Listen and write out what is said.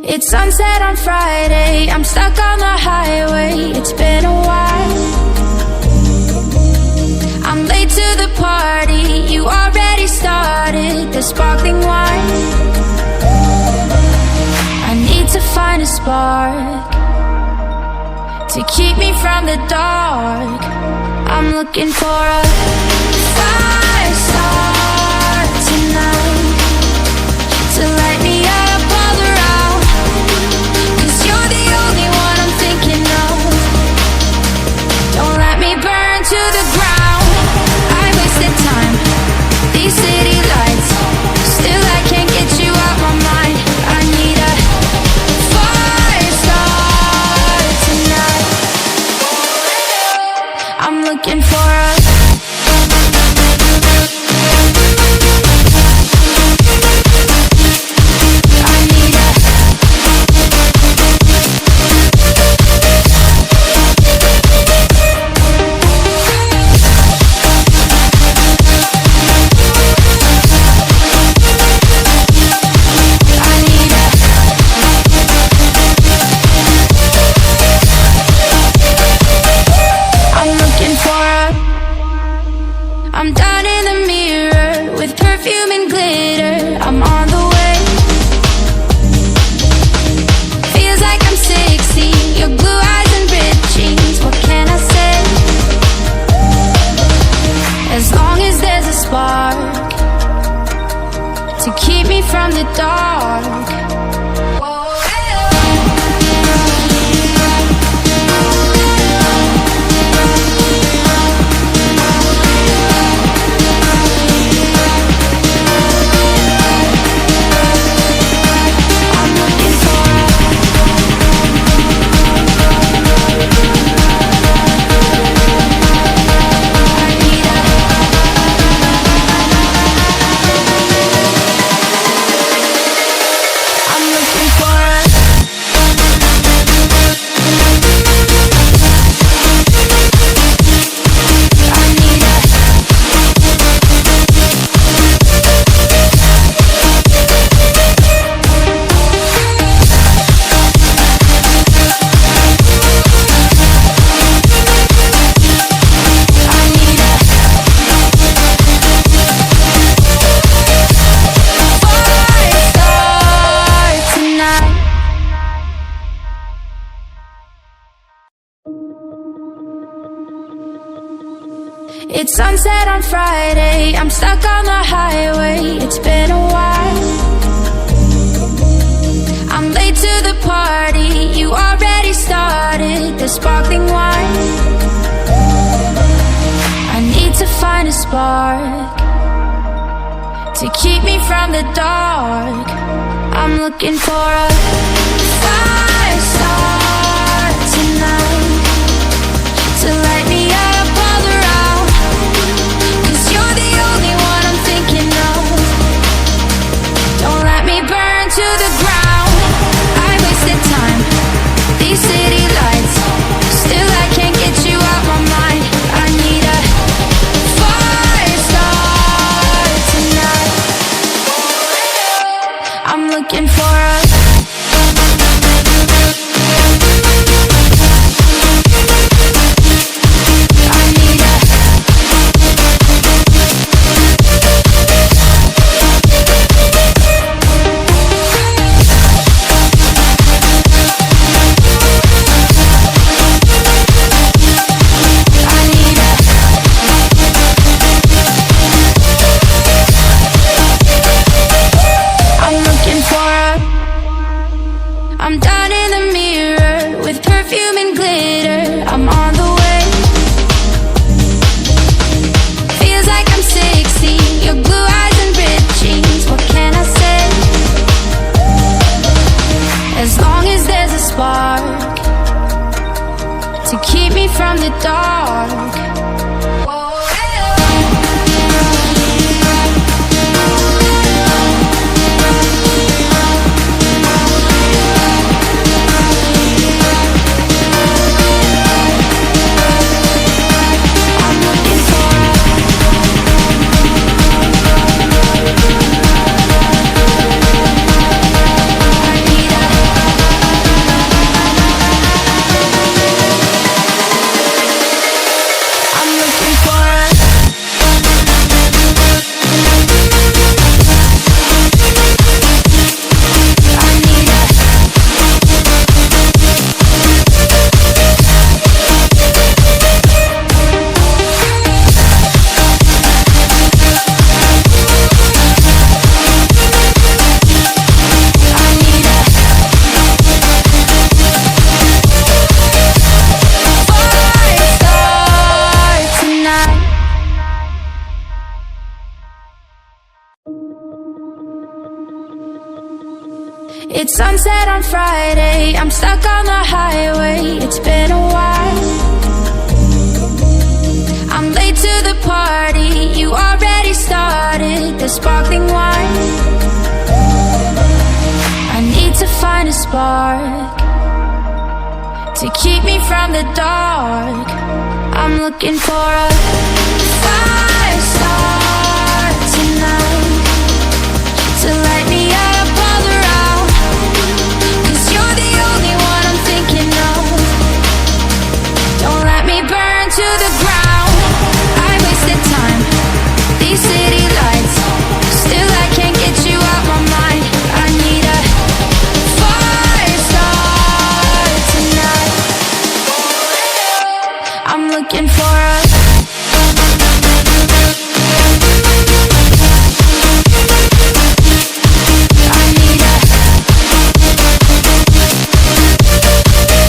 It's sunset on Friday, I'm stuck on the highway. It's been a while. I'm late to the party, you already started the sparkling wine. I need to find a spark to keep me from the dark. I'm looking for a fire start tonight to light me up all around. 'Cause you're the only one I'm thinking of. Don't let me burn to the ground. I wasted time, these city lights, still I can't get you out my mind. I need a fire start tonight. I'm looking for a I'm down in the mirror with perfume and glitter. I'm on the way. Feels like I'm 16, your blue eyes and ripped jeans. What can I say? As long as there's a spark to keep me from the dark. It's sunset on Friday, I'm stuck on the highway. It's been a while. I'm late to the party, you already started the sparkling wine. I need to find a spark to keep me from the dark. I'm looking for a fire start tonight to light me up all around. 'Cause you're the only one I'm thinking of. Don't let me burn to the ground. I wasted time, these city lights, still I can't get you out my mind. I need a fire start tonight. I'm looking for a It's sunset on Friday, I'm stuck on the highway. It's been a while. I'm late to the party, you already started the sparkling wine. I need to find a spark to keep me from the dark. I'm looking for a fire star tonight to light me up all around. 'Cause you're the only one I'm thinking of. Don't let me burn to the ground. I wasted time, these city lights, still I can't get you out my mind. I need a fire star tonight. I'm looking for a